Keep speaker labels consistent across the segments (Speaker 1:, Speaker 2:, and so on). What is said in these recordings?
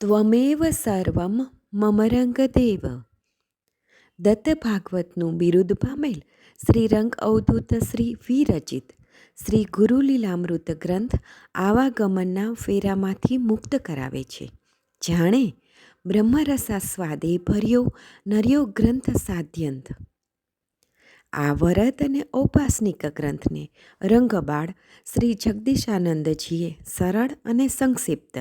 Speaker 1: ત્વમેવ સર્વમ મમ રંગદેવ. દત્ત ભાગવતનું બિરુદ પામેલ શ્રી રંગ અવધૂત શ્રી વિરચિત શ્રી ગુરુલીલામૃત ગ્રંથ આવાગમનના ફેરામાંથી મુક્ત કરાવે છે. જાણે બ્રહ્મરસાસ્વાદે ભર્યો નર્યો ગ્રંથ સાધ્યંત. આ વરદ અને ઔપાસનિક ગ્રંથને રંગબાળ શ્રી જગદીશાનંદજીએ સરળ અને સંક્ષિપ્ત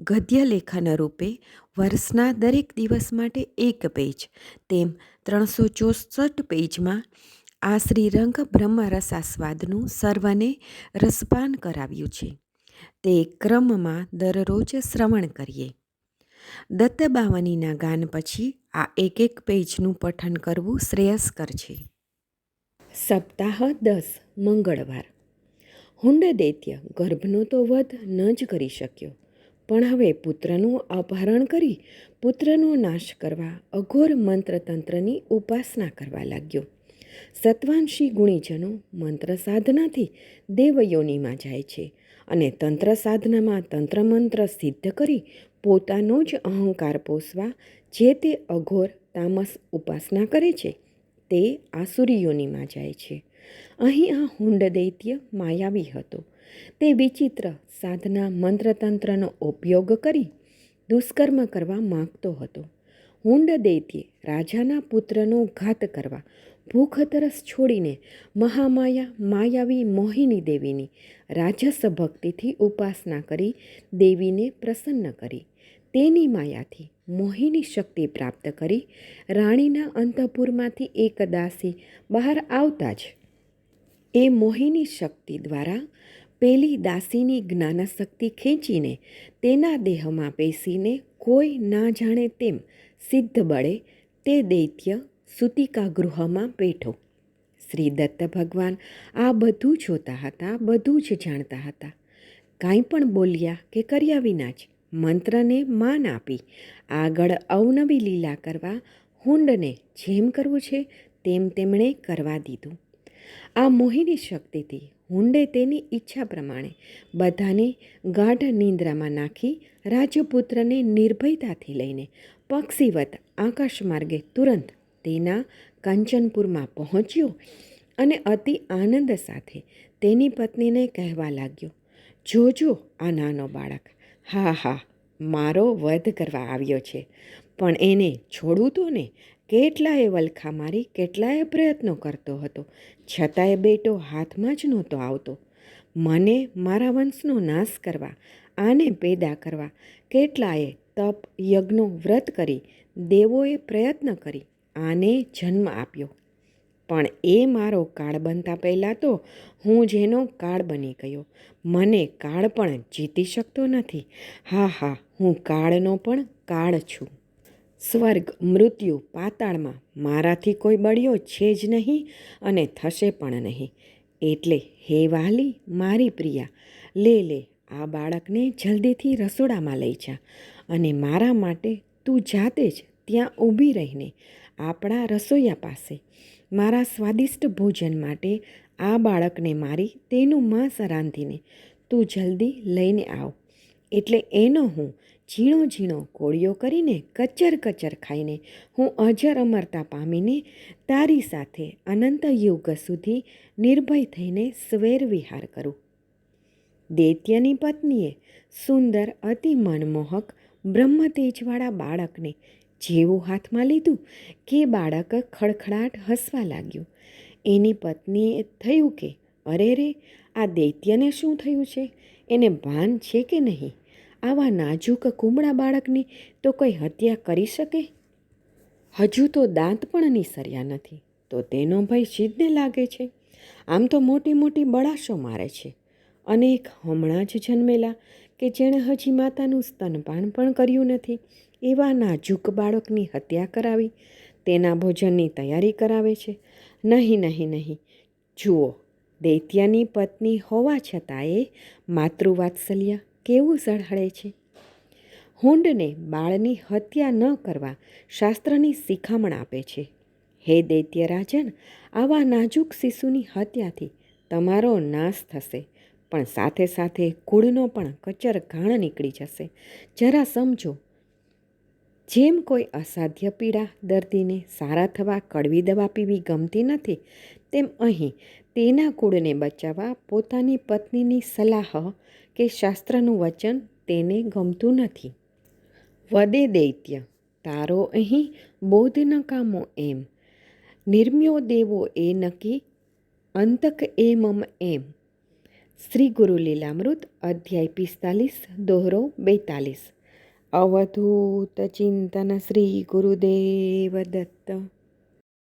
Speaker 1: ગદ્ય લેખન રૂપે વર્ષના દરેક દિવસ માટે એક પેજ તેમ 364 પેજમાં આ શ્રીરંગ બ્રહ્મરસાસ્વાદનું સર્વને રસપાન કરાવ્યું છે. તે ક્રમમાં દરરોજ શ્રવણ કરીએ. દત્તબાવનીના ગાન પછી આ એક પેજનું પઠન કરવું શ્રેયસ્કર છે. સપ્તાહ 10 મંગળવાર. હુંડ દૈત્ય ગર્ભનો તો વધ ન જ કરી શક્યો, પણ હવે પુત્રનું અપહરણ કરી પુત્રનો નાશ કરવા અઘોર મંત્રતંત્રની ઉપાસના કરવા લાગ્યો. સત્વાંશી ગુણીજનો મંત્ર સાધનાથી દેવયોનીમાં જાય છે અને તંત્ર સાધનામાં તંત્રમંત્ર સિદ્ધ કરી પોતાનો જ અહંકાર પોષવા જે તે અઘોર તામસ ઉપાસના કરે છે તે આસુરી યોનીમાં જાય છે. અહીં આ હુંડ દૈત્ય માયાવી હતો. તે વિચિત્ર સાધના મંત્રતંત્રનો ઉપયોગ કરી દુષ્કર્મ કરવા માગતો હતો. હુંડ દૈત્યે રાજાના પુત્રનો ઘાત કરવા ભૂખ તરસ છોડીને મહામાયા માયાવી મોહિની દેવીની રાજસ ભક્તિથી ઉપાસના કરી દેવીને પ્રસન્ન કરી. તેની માયાથી મોહિની શક્તિ પ્રાપ્ત કરી રાણીના અંતઃપુરમાંથી એક દાસી બહાર આવતા જ એ મોહિની શક્તિ દ્વારા પેલી દાસીની જ્ઞાનશક્તિ ખેંચીને તેના દેહમાં પેસીને કોઈ ના જાણે તેમ સિદ્ધ બળે તે દૈત્ય સૂતિકા ગૃહમાં બેઠો. શ્રી દત્ત ભગવાન આ બધું જોતા હતા, બધું જ જાણતા હતા. કાંઈ પણ બોલ્યા કે કર્યા વિના જ મંત્રને માન આપી આગળ અવનવી લીલા કરવા હુંડને જેમ કરવું છે તેમ તેમણે કરવા દીધું. આ મોહિની શક્તિથી હુંડે તેની ઈચ્છા પ્રમાણે બધાને ગાઢ નિંદ્રામાં નાખી રાજપુત્રને નિર્ભયતાથી લઈને પક્ષીવત આકાશ માર્ગે તુરંત તેના કાંચનપુરમાં પહોંચ્યો અને અતિ આનંદ સાથે તેની પત્નીને કહેવા લાગ્યો, જોજો આ નાનો બાળક, હા હા મારો વધ કરવા આવ્યો છે, પણ એને છોડું તો ને. કેટલાય વલખા મારી કેટલાય પ્રયત્નો કરતો હતો, છતાંય બેટો હાથમાં જ નહોતો આવતો. મને મારા વંશનો નાશ કરવા, આને પેદા કરવા કેટલાય તપ યજ્ઞો વ્રત કરી દેવોએ પ્રયત્ન કરી આને જન્મ આપ્યો, પણ એ મારો કાળ બનતા પહેલાં તો હું જેનો કાળ બની ગયો. મને કાળ પણ જીતી શકતો નથી. હા હા હું કાળનો પણ કાળ છું. સ્વર્ગ મૃત્યુ પાતાળમાં મારાથી કોઈ બળ્યો છે જ નહીં અને થશે પણ નહીં. એટલે હે વાલી મારી પ્રિયા, લે આ બાળકને જલ્દીથી રસોડામાં લઈ જા અને મારા માટે તું જાતે જ ત્યાં ઊભી રહીને આપણા રસોઈયા પાસે મારા સ્વાદિષ્ટ ભોજન માટે આ બાળકને મારી તેનું માંસ રાંધીને તું જલ્દી લઈને આવ. એટલે એનો હું ઝીણો ઝીણો કોળિયો કરીને કચર કચર ખાઈને હું અજર અમરતા પામીને તારી સાથે અનંત યુગ સુધી નિર્ભય થઈને સ્વૈર વિહાર કરું. દૈત્યની પત્નીએ સુંદર અતિ મનમોહક બ્રહ્મતેજવાળા બાળકને જેવું હાથમાં લીધું કે બાળક ખડખડાટ હસવા લાગ્યું. એની પત્નીએ થયું કે અરે રે, આ દૈત્યને શું થયું છે? એને ભાન છે કે નહીં? આવા નાજુક કુમળા બાળકની તો કોઈ હત્યા કરી શકે? હજુ તો દાંત પણ નિસર્યા નથી, તો તેનો ભય સિદ્ધને લાગે છે. આમ તો મોટી મોટી બળાશો મારે છે. અને એક હમણાં જ જન્મેલા કે જેણે હજી માતાનું સ્તનપાન પણ કર્યું નથી એવા નાજુક બાળકની હત્યા કરાવી તેના ભોજનની તૈયારી કરાવે છે. નહીં. જુઓ, દૈત્યની પત્ની હોવા છતાંય માતૃવાત્સલ્ય કેવું ઝળહળે છે. હુંડને બાળની હત્યા ન કરવા શાસ્ત્રની શિખામણ આપે છે. હે દૈત્ય રાજન, આવા નાજુક શિશુની હત્યાથી તમારો નાશ થશે, પણ સાથે સાથે કુળનો પણ કચર ઘાણ નીકળી જશે. જરા સમજો, જેમ કોઈ અસાધ્ય પીડા દર્દીને સારા થવા કડવી દવા પીવી ગમતી નથી, તેમ અહીં તેના કુળને બચાવવા પોતાની પત્નીની સલાહ કે શાસ્ત્રનું વચન તેને ગમતું નથી. વદે દૈત્ય, તારો અહીં બોધ નકામો એમ. નિર્મ્યો દેવો એ નકી, અંતક એ મમ એમ. શ્રી ગુરુ લીલામૃત અધ્યાય 45 દોહરો 42. અવધૂત ચિંતન શ્રી ગુરુદેવ દત્ત.